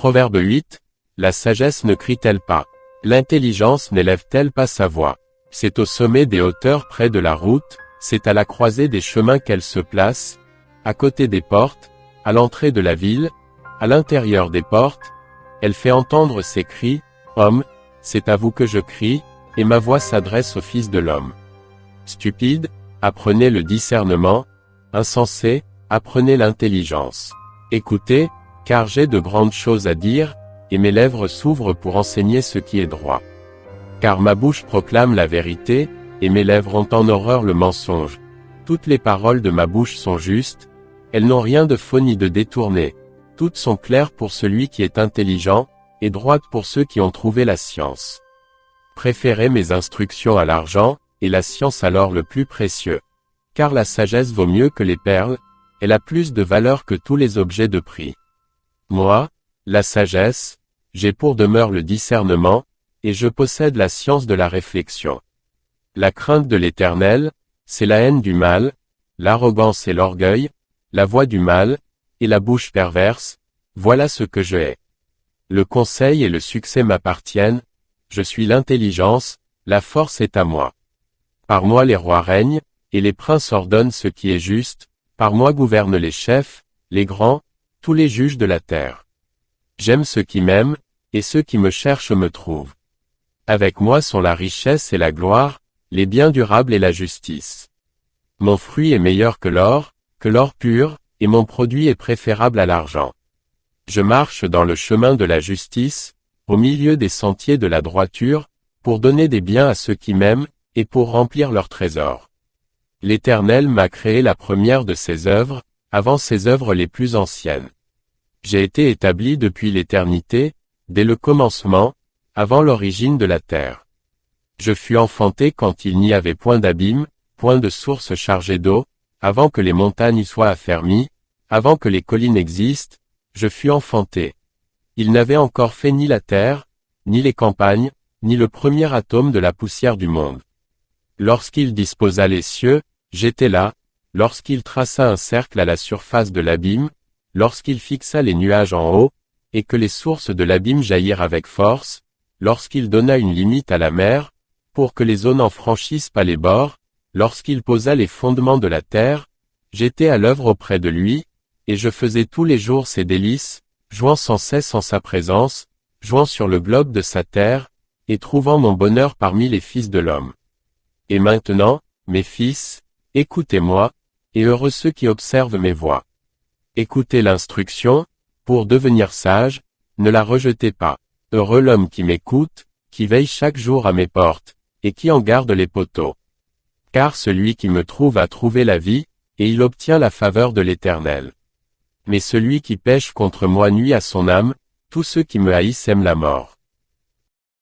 Proverbe 8. La sagesse ne crie-t-elle pas? L'intelligence n'élève-t-elle pas sa voix? C'est au sommet des hauteurs près de la route, c'est à la croisée des chemins qu'elle se place, à côté des portes, à l'entrée de la ville, à l'intérieur des portes. Elle fait entendre ses cris, Homme, c'est à vous que je crie, et ma voix s'adresse au Fils de l'homme. Stupide, apprenez le discernement, insensé, apprenez l'intelligence. Écoutez, car j'ai de grandes choses à dire, et mes lèvres s'ouvrent pour enseigner ce qui est droit. Car ma bouche proclame la vérité, et mes lèvres ont en horreur le mensonge. Toutes les paroles de ma bouche sont justes, elles n'ont rien de faux ni de détourné. Toutes sont claires pour celui qui est intelligent, et droites pour ceux qui ont trouvé la science. Préférez mes instructions à l'argent, et la science à l'or le plus précieux. Car la sagesse vaut mieux que les perles, elle a plus de valeur que tous les objets de prix. Moi, la sagesse, j'ai pour demeure le discernement, et je possède la science de la réflexion. La crainte de l'Éternel, c'est la haine du mal, l'arrogance et l'orgueil, la voix du mal, et la bouche perverse, voilà ce que je hais. Le conseil et le succès m'appartiennent, je suis l'intelligence, la force est à moi. Par moi les rois règnent, et les princes ordonnent ce qui est juste, par moi gouvernent les chefs, les grands, tous les juges de la terre. J'aime ceux qui m'aiment, et ceux qui me cherchent me trouvent. Avec moi sont la richesse et la gloire, les biens durables et la justice. Mon fruit est meilleur que l'or pur, et mon produit est préférable à l'argent. Je marche dans le chemin de la justice, au milieu des sentiers de la droiture, pour donner des biens à ceux qui m'aiment, et pour remplir leurs trésors. L'Éternel m'a créé la première de ses œuvres, avant ses œuvres les plus anciennes. J'ai été établi depuis l'éternité, dès le commencement, avant l'origine de la terre. Je fus enfanté quand il n'y avait point d'abîme, point de source chargée d'eau, avant que les montagnes soient affermies, avant que les collines existent, je fus enfanté. Il n'avait encore fait ni la terre, ni les campagnes, ni le premier atome de la poussière du monde. Lorsqu'il disposa les cieux, j'étais là, lorsqu'il traça un cercle à la surface de l'abîme, lorsqu'il fixa les nuages en haut, et que les sources de l'abîme jaillirent avec force, lorsqu'il donna une limite à la mer, pour que les eaux n'en franchissent pas les bords, lorsqu'il posa les fondements de la terre, j'étais à l'œuvre auprès de lui, et je faisais tous les jours ses délices, jouant sans cesse en sa présence, jouant sur le globe de sa terre, et trouvant mon bonheur parmi les fils de l'homme. Et maintenant, mes fils, écoutez-moi, et heureux ceux qui observent mes voies. Écoutez l'instruction, pour devenir sage, ne la rejetez pas. Heureux l'homme qui m'écoute, qui veille chaque jour à mes portes, et qui en garde les poteaux. Car celui qui me trouve a trouvé la vie, et il obtient la faveur de l'Éternel. Mais celui qui pêche contre moi nuit à son âme, tous ceux qui me haïssent aiment la mort.